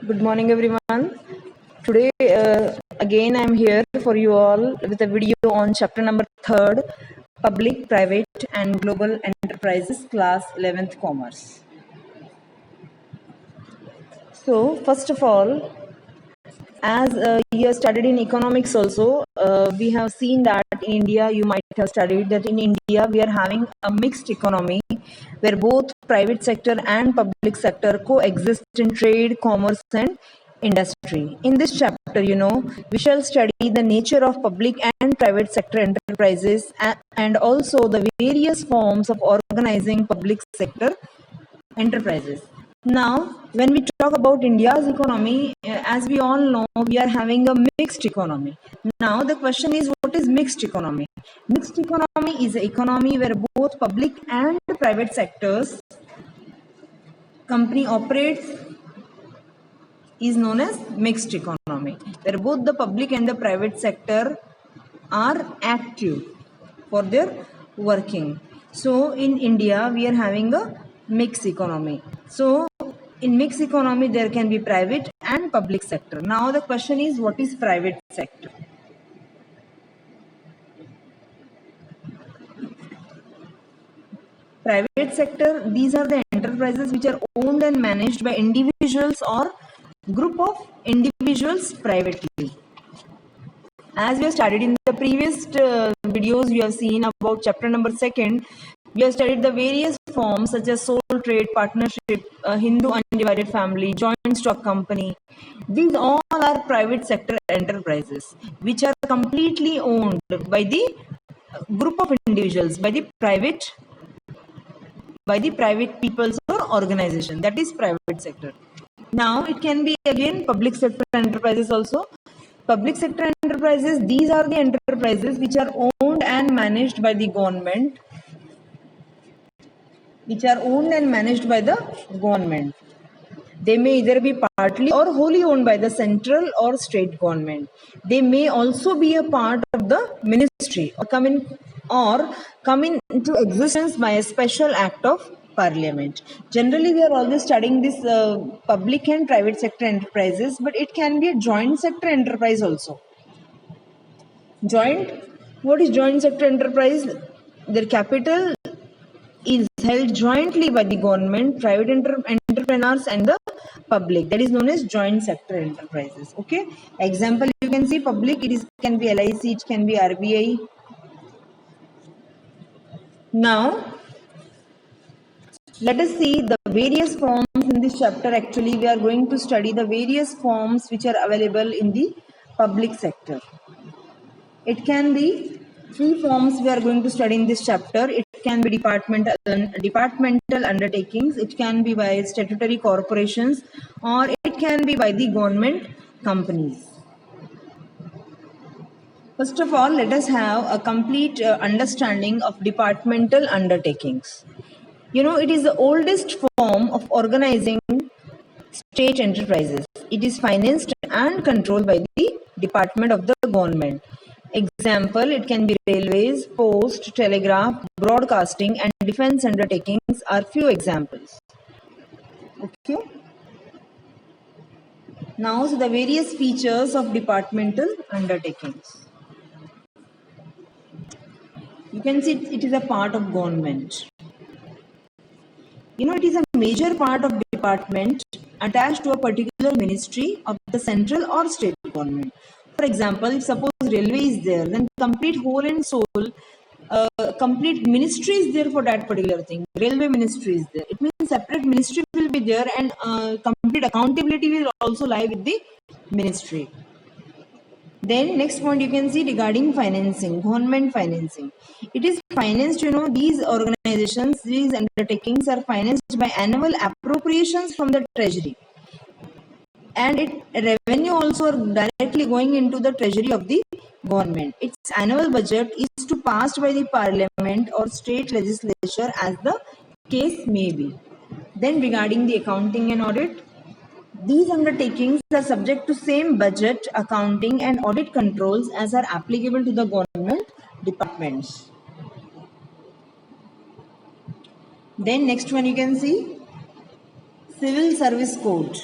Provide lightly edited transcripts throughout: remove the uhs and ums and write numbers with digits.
Good morning, everyone. Today, again, I'm here for you all with a video on chapter number 3rd, Public, Private and Global Enterprises, class 11th Commerce. So, first of all, as you have studied in economics also, we have seen that in India, you might have studied that in India, we are having a mixed economy where both private sector and public sector coexist in trade, commerce and industry. In this chapter, we shall study the nature of public and private sector enterprises and also the various forms of organizing public sector enterprises. Now, when we talk about India's economy, as we all know, we are having a mixed economy. Now, the question is, what is mixed economy? Mixed economy is an economy where both public and private sectors company operates is known as mixed economy, where both the public and the private sector are active for their working. So in India, we are having a mixed economy. So in mixed economy, there can be private and public sector. Now the question is, what is private sector? Private sector, these are the enterprises which are owned and managed by individuals or group of individuals privately. As we have studied in the previous videos, we have seen about chapter number 2nd, we have studied the various forms such as sole trade, partnership, Hindu undivided family, joint stock company. These all are private sector enterprises which are completely owned by the group of individuals, by the private peoples or organization. That is private sector. Now it can be again public sector enterprises also. Public sector enterprises, these are the enterprises which are owned and managed by the government. They may either be partly or wholly owned by the central or state government. They may also be a part of the ministry or come into existence by a special act of parliament. Generally, we are always studying this public and private sector enterprises, but it can be a joint sector enterprise also. What is joint sector enterprise? Their capital is held jointly by the government, private entrepreneurs and the public. That is known as joint sector enterprises. Okay. Example, you can see public, can be LIC, it can be RBI. Now, let us see the various forms in this chapter. Actually, we are going to study the various forms which are available in the public sector. It can be 3 forms we are going to study in this chapter. It can be departmental undertakings, it can be by statutory corporations, or it can be by the government companies. First of all, let us have a complete understanding of departmental undertakings. It is the oldest form of organizing state enterprises. It is financed and controlled by the department of the government. Example, it can be railways, post, telegraph, broadcasting and defense undertakings are few examples. Okay. Now, so the various features of departmental undertakings. You can see it is a part of government. It is a major part of department attached to a particular ministry of the central or state government. For example, if suppose railway is there, then complete whole and soul, complete ministry is there for that particular thing. Railway ministry is there. It means separate ministry will be there and complete accountability will also lie with the ministry. Then next point you can see regarding financing, government financing. It is financed, these organizations, these undertakings are financed by annual appropriations from the treasury. And revenue also are directly going into the treasury of the government. Its annual budget is to passed by the parliament or state legislature as the case may be. Then regarding the accounting and audit, these undertakings are subject to same budget, accounting and audit controls as are applicable to the government departments. Then next one you can see Civil Service Code.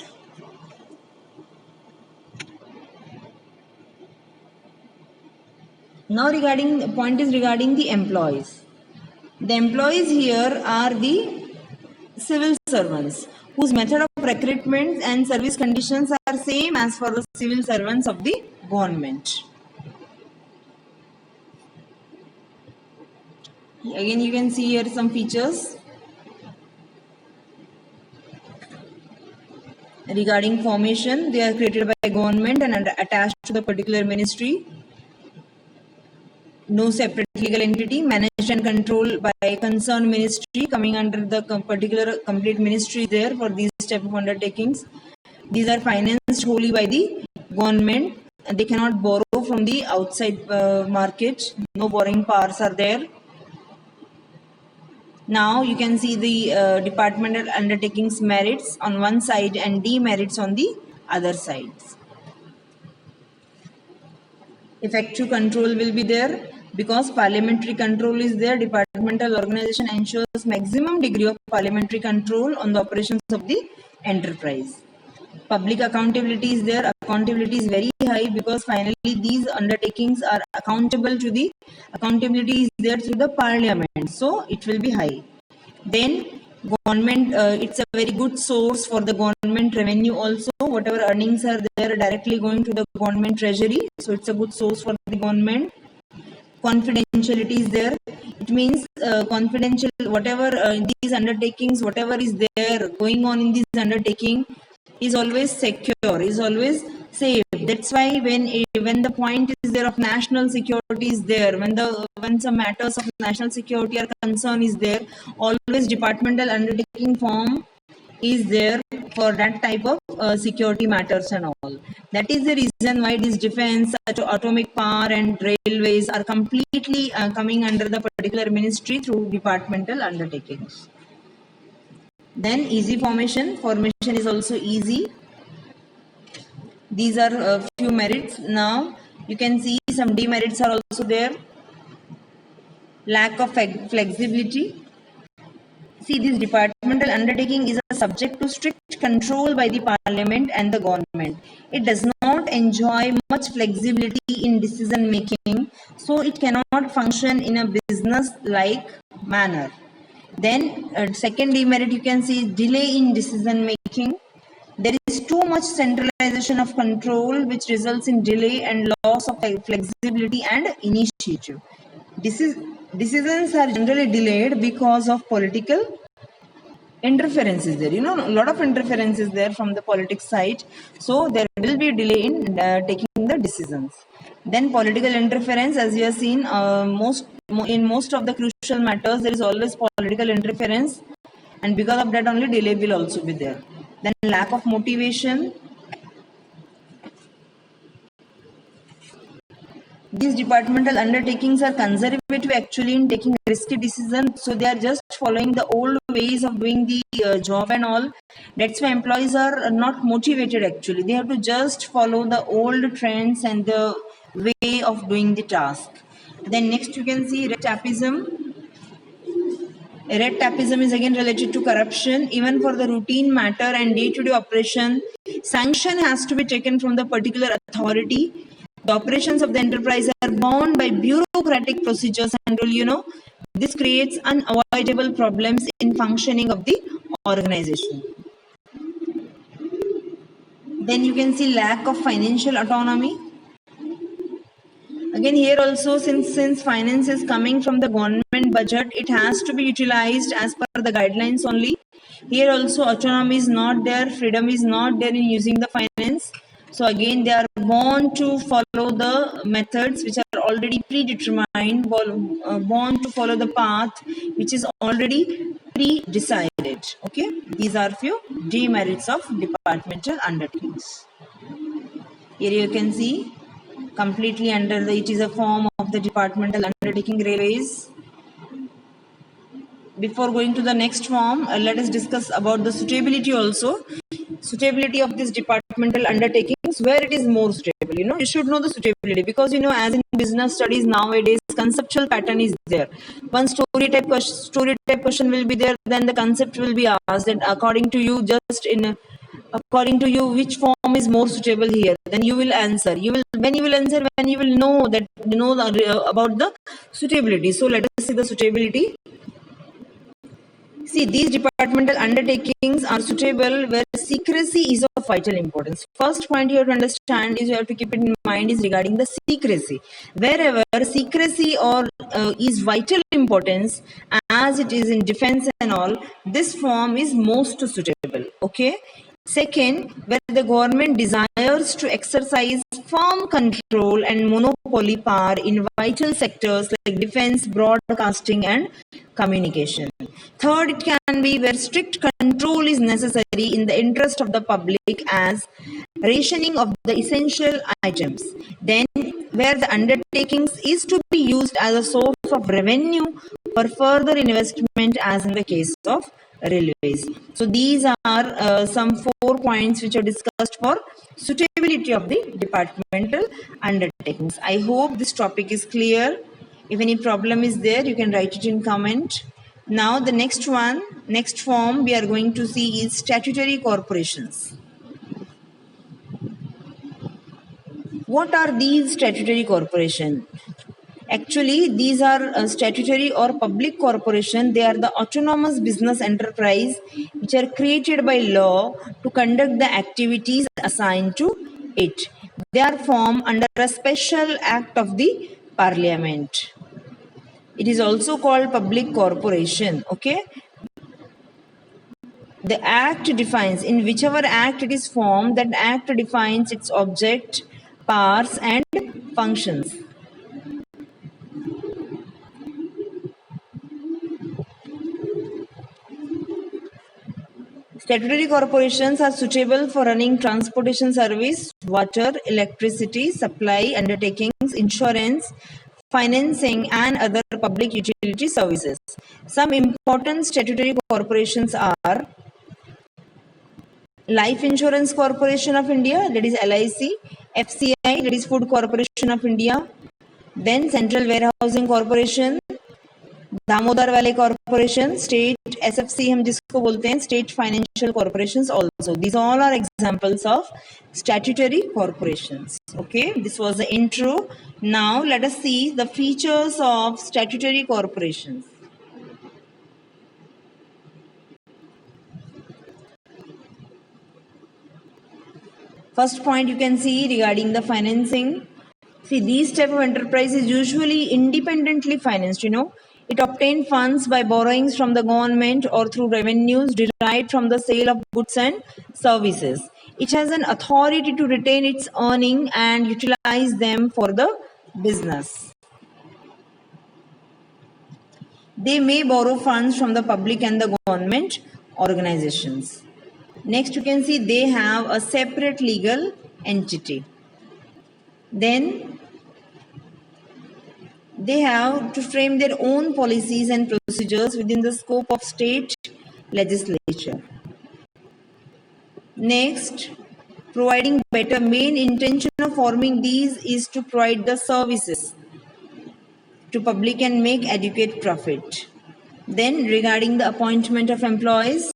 Now regarding point is regarding the employees. The employees here are the civil servants whose method of recruitment and service conditions are same as for the civil servants of the government. Again, you can see here some features regarding formation. They are created by government and attached to the particular ministry. No separate legal entity, managed and controlled by concerned ministry, coming under the particular complete ministry there for these type of undertakings. These are financed wholly by the government and they cannot borrow from the outside market. No borrowing powers are there. Now you can see the departmental undertakings merits on one side and demerits on the other sides. Effective control will be there because parliamentary control is there. Departmental organization ensures maximum degree of parliamentary control on the operations of the enterprise. Public accountability is there. Accountability is very high because finally these undertakings are accountable to the accountability is there through the parliament, so it will be high. Then government, it's a very good source for the government revenue also. Whatever earnings are there directly going to the government treasury, so it's a good source for the government. Confidentiality is there. It means confidential, whatever these undertakings, whatever is there going on in this undertaking is always secure, is always safe. That's why when the point is there of national security is there, when some matters of national security are concerned is there, always departmental undertaking form is there for that type of security matters and all. That is the reason why this defense, atomic power and railways are completely coming under the particular ministry through departmental undertakings. Then easy formation is also easy. These are a few merits. Now you can see some demerits are also there. Lack of flexibility. See, this departmental undertaking is a subject to strict control by the parliament and the government. It does not enjoy much flexibility in decision making, so it cannot function in a business-like manner. Then second demerit you can see delay in decision making. There is too much centralization of control which results in delay and loss of flexibility and initiative. Decisions are generally delayed because of political interferences there. You know, a lot of interference is there from the politics side. So there will be a delay in taking the decisions. Then political interference, as you have seen, in most of the crucial matters, there is always political interference. And because of that only delay will also be there. Then lack of motivation. These departmental undertakings are conservative actually in taking risky decisions, so they are just following the old ways of doing the job and all. That's why employees are not motivated actually. They have to just follow the old trends and the way of doing the task. Then next you can see red tapeism. Red tapeism is again related to corruption. Even for the routine matter and day-to-day operation, sanction has to be taken from the particular authority. The operations of the enterprise are bound by bureaucratic procedures and rule, you know. This creates unavoidable problems in functioning of the organization. Then you can see lack of financial autonomy. Again here also, since finance is coming from the government budget, it has to be utilized as per the guidelines only. Here also autonomy is not there, freedom is not there in using the finance. So again they are born to follow the methods which are already predetermined, born to follow the path which is already pre-decided. Okay, these are few demerits of departmental undertakings. Here you can see completely under the, it is a form of the departmental undertaking railways. Before going to the next form, let us discuss about the suitability also. Suitability of this departmental undertakings, where it is more suitable. You know, you should know the suitability because, you know, as in business studies nowadays, conceptual pattern is there. One story type question will be there, then the concept will be asked, and according to you, just in according to you, which form is more suitable here? Then you will answer. When you will know that about the suitability. So let us see the suitability. See, these departmental undertakings are suitable where secrecy is of vital importance. First point here to understand is you have to keep it in mind is regarding the secrecy. Wherever secrecy or is vital importance, as it is in defense and all, this form is most suitable. Okay. Second, where the government desires to exercise firm control and monopoly power in vital sectors like defense, broadcasting, and communication. Third, it can be where strict control is necessary in the interest of the public as rationing of the essential items. Then, where the undertakings is to be used as a source of revenue for further investment as in the case of railways. So these are some 4 points which are discussed for suitability of the departmental undertakings. I hope this topic is clear. If any problem is there, you can write it in comment. Now the next form we are going to see is statutory corporations. What are these statutory corporations? Actually, these are statutory or public corporation. They are the autonomous business enterprise which are created by law to conduct the activities assigned to it. They are formed under a special act of the parliament. It is also called public corporation. Okay. The act defines, in whichever act it is formed, that act defines its object, powers and functions. Statutory corporations are suitable for running transportation service, water, electricity, supply, undertakings, insurance, financing, and other public utility services. Some important statutory corporations are Life Insurance Corporation of India, that is LIC, FCI, that is Food Corporation of India, then Central Warehousing Corporation, Damodar वाले corporation, state SFC हम जिसको बोलते हैं, state financial corporations also. These all are examples of statutory corporations. Okay, this was the intro. Now let us see the features of statutory corporations. First point you can see regarding the financing. See, these type of enterprises usually independently financed, It obtained funds by borrowings from the government or through revenues derived from the sale of goods and services. It has an authority to retain its earning and utilize them for the business. They may borrow funds from the public and the government organizations. Next, you can see they have a separate legal entity. Then they have to frame their own policies and procedures within the scope of state legislature. Next, providing better. Main intention of forming these is to provide the services to public and make adequate profit. Then regarding the appointment of employees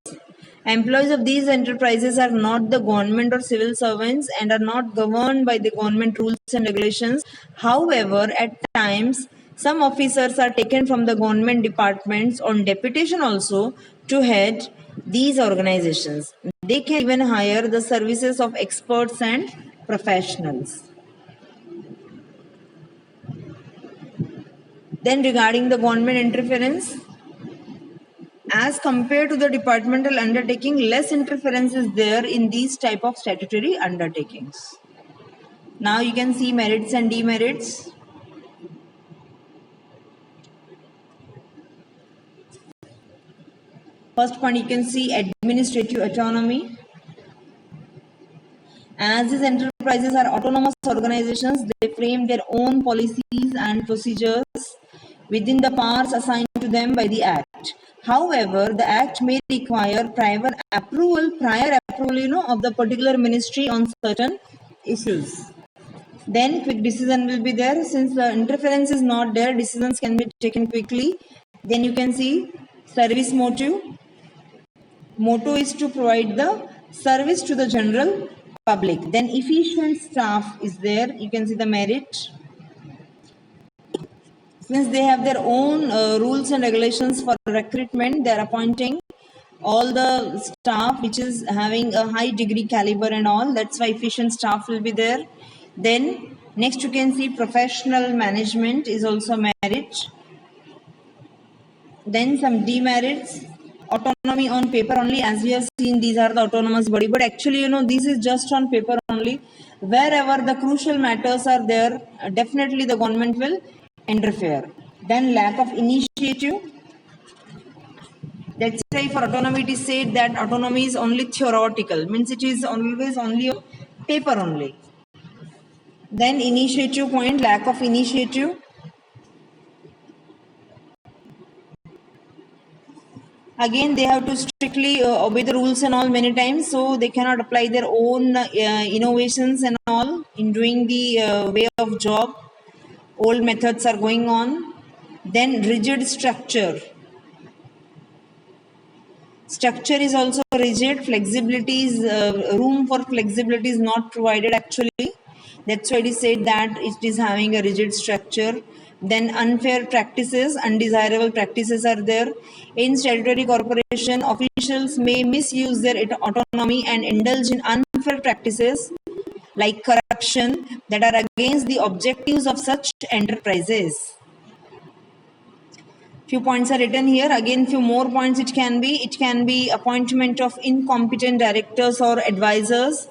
of these enterprises are not the government or civil servants and are not governed by the government rules and regulations. However, at times, some officers are taken from the government departments on deputation also to head these organizations. They can even hire the services of experts and professionals. Then regarding the government interference, as compared to the departmental undertaking, less interference is there in these type of statutory undertakings. Now you can see merits and demerits. First point, you can see administrative autonomy. As these enterprises are autonomous organizations, they frame their own policies and procedures within the powers assigned to them by the Act. However, the Act may require prior approval, of the particular ministry on certain issues. Then quick decision will be there. Since the interference is not there, decisions can be taken quickly. Then you can see service motive. Motto is to provide the service to the general public. Then efficient staff is there. You can see the merit. Since they have their own rules and regulations for recruitment, they are appointing all the staff which is having a high degree caliber and all. That's why efficient staff will be there. Then next you can see professional management is also merit. Then some demerits, autonomy on paper only. As we have seen, these are the autonomous body, but actually this is just on paper only. Wherever the crucial matters are there, definitely the government will interfere. Then lack of initiative. That's why for autonomy it is said that autonomy is only theoretical, means it is always only on paper only. Then initiative point, lack of initiative. Again, they have to strictly obey the rules and all many times, so they cannot apply their own innovations and all in doing the way of job. Old methods are going on. Then rigid structure. Structure is also rigid. Flexibility is room for flexibility is not provided actually. That's why it is said that it is having a rigid structure. Then unfair practices, undesirable practices are there. In statutory corporation, officials may misuse their autonomy and indulge in unfair practices like corruption that are against the objectives of such enterprises. Few points are written here. Again, few more points it can be appointment of incompetent directors or advisors.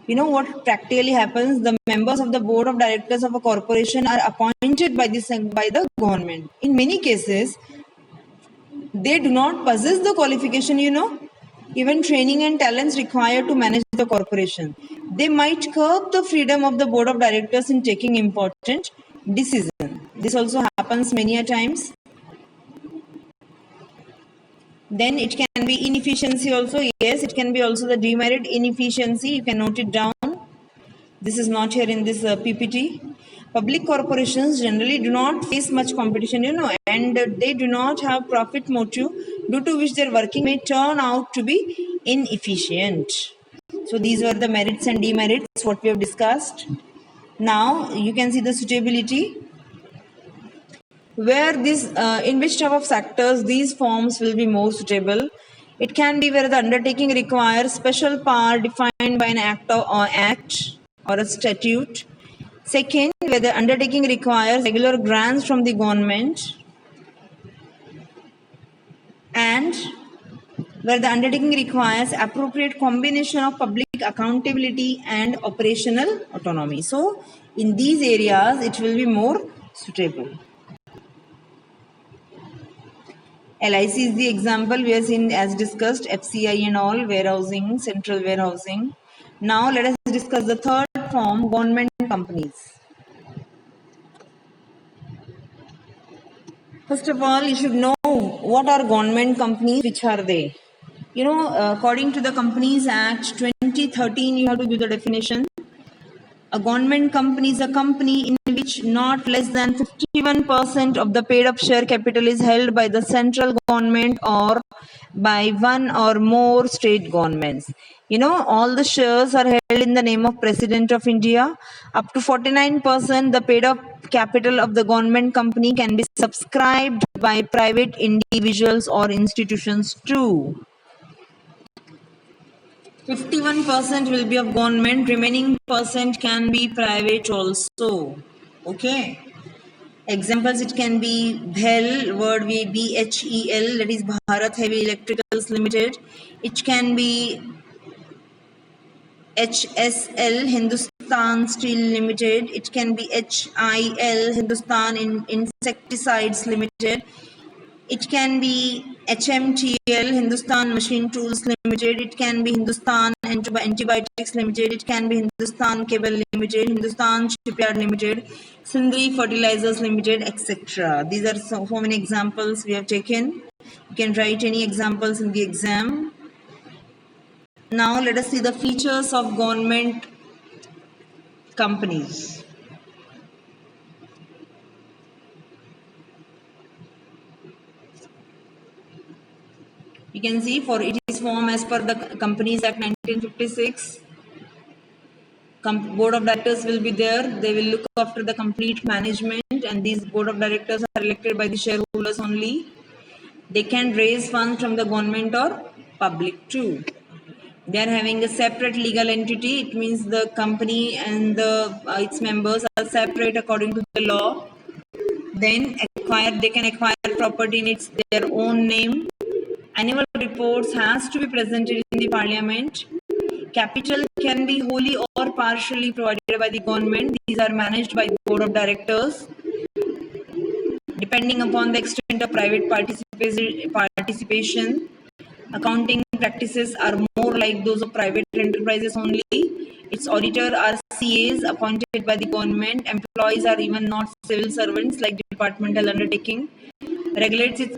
You know what practically happens? The members of the board of directors of a corporation are appointed by the government. In many cases, they do not possess the qualification, even training and talents required to manage the corporation. They might curb the freedom of the board of directors in taking important decisions. This also happens many a times. Then it can be inefficiency also. Yes, it can be also the demerit inefficiency. You can note it down. This is not here in this PPT. Public corporations generally do not face much competition, and they do not have profit motive, due to which their working may turn out to be inefficient. So these were the merits and demerits what we have discussed. Now you can see the suitability. Where this in which type of sectors these forms will be more suitable. It can be where the undertaking requires special power defined by an act or a statute. Second, where the undertaking requires regular grants from the government, and where the undertaking requires appropriate combination of public accountability and operational autonomy. So in these areas it will be more suitable. LIC is the example we have seen as discussed, FCI and all, warehousing, central warehousing. Now let us discuss the third form, government companies. First of all, you should know what are government companies, which are they. According to the Companies Act 2013, you have to give the definition. A government company is a company in which not less than 51% of the paid up share capital is held by the central government or by one or more state governments. All the shares are held in the name of President of India. Up to 49%, the paid up capital of the government company can be subscribed by private individuals or institutions too. 51% will be of government, remaining percent can be private also. Okay. Examples, it can be BHEL, word BHEL, that is Bharat Heavy Electricals Limited. It can be HSL, Hindustan Steel Limited. It can be HIL, Hindustan Insecticides Limited. It can be HMTL, Hindustan Machine Tools Limited. It can be Hindustan Antibiotics Limited. It can be Hindustan Cable Limited, Hindustan Shipyard Limited, Sindri Fertilizers Limited, etc. These are so many examples we have taken. You can write any examples in the exam. Now let us see the features of government companies. You can see for it is formed as per the Companies Act 1956. Board of directors will be there. They will look after the complete management, and these board of directors are elected by the shareholders only. They can raise funds from the government or public too. They are having a separate legal entity. It means the company and its members are separate according to the law. Then they can acquire property in their own name. Annual reports has to be presented in the parliament. Capital can be wholly or partially provided by the government. These are managed by the board of directors. Depending upon the extent of private participation, accounting practices are more like those of private enterprises only. Its auditor are CAs appointed by the government. Employees are even not civil servants like departmental undertaking. Regulates its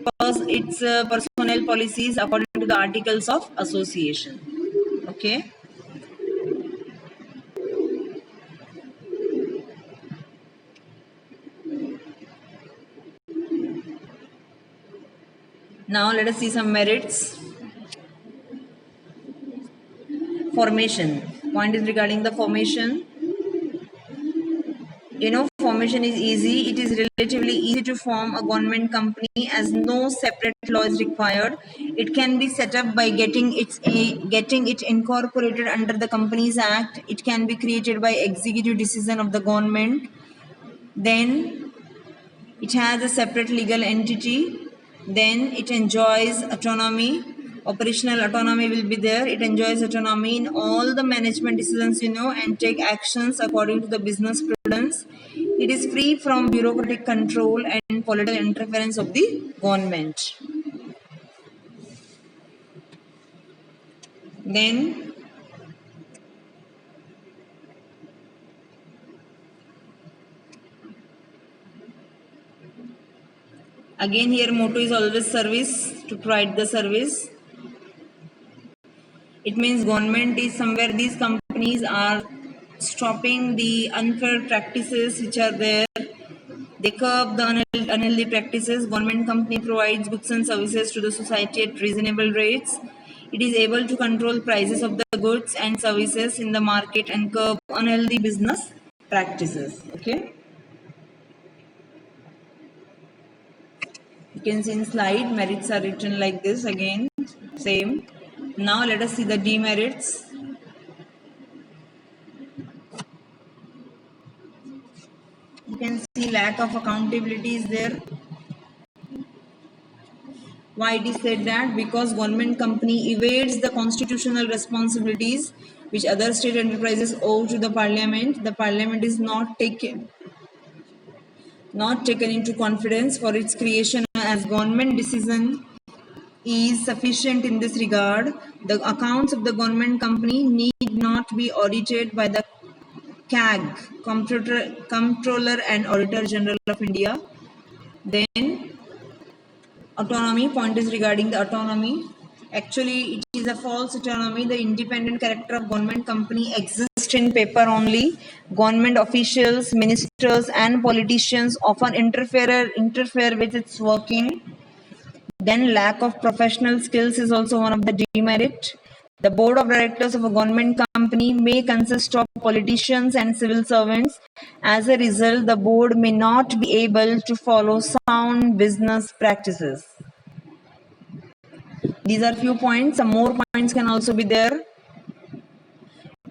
personnel policies according to the articles of association. Okay. Now let us see some merits. Formation. Point is regarding the formation. Formation is easy. It is relatively easy to form a government company as no separate law is required. It can be set up by getting it incorporated under the Companies Act. It can be created by executive decision of the government. Then it has a separate legal entity. Then it enjoys autonomy. Operational autonomy will be there. It enjoys autonomy in all the management decisions, and take actions according to the business prudence. It is free from bureaucratic control and political interference of the government. Then again here motto is always service, to provide the service. It means government is somewhere, these companies are stopping the unfair practices which are there. They curb the unhealthy practices. Government company provides goods and services to the society at reasonable rates. It is able to control prices of the goods and services in the market and curb unhealthy business practices. Okay. You can see in slide, merits are written like this again, same. Now let us see the demerits. You can see lack of accountability is there. Why it is said that? Because government company evades the constitutional responsibilities which other state enterprises owe to the parliament. The parliament is not taken into confidence for its creation, as government decision is sufficient in this regard. The accounts of the government company need not be audited by the CAG, Comptroller and Auditor General of India. Then autonomy, point is regarding the autonomy. Actually, it is a false autonomy. The independent character of government company exists in paper only. Government officials, ministers and politicians often interfere with its working. Then lack of professional skills is also one of the demerit. The board of directors of a government company may consist of politicians and civil servants. As a result, the board may not be able to follow sound business practices. These are few points. Some more points can also be there.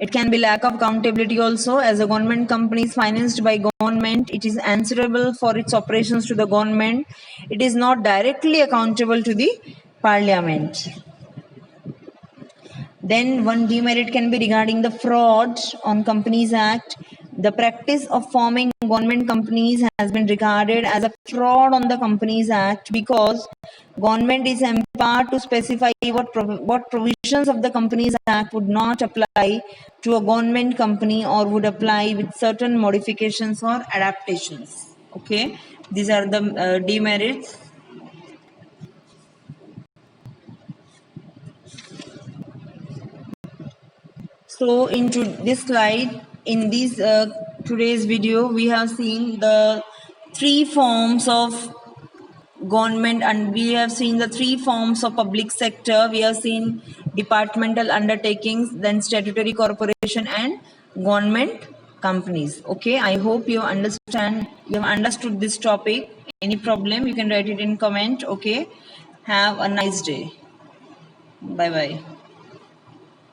It can be lack of accountability also. As a government company is financed by government, it is answerable for its operations to the government. It is not directly accountable to the parliament. Then one demerit can be regarding the fraud on Companies Act. The practice of forming government companies has been regarded as a fraud on the Companies Act because government is empowered to specify what provisions of the Companies Act would not apply to a government company or would apply with certain modifications or adaptations. Okay, these are the demerits. So into this slide, in this today's video, we have seen the three forms of government, and we have seen the three forms of public sector. We have seen departmental undertakings, then statutory corporation, and government companies. Okay, I hope you have understood this topic. Any problem, you can write it in comment. Okay, have a nice day. Bye bye.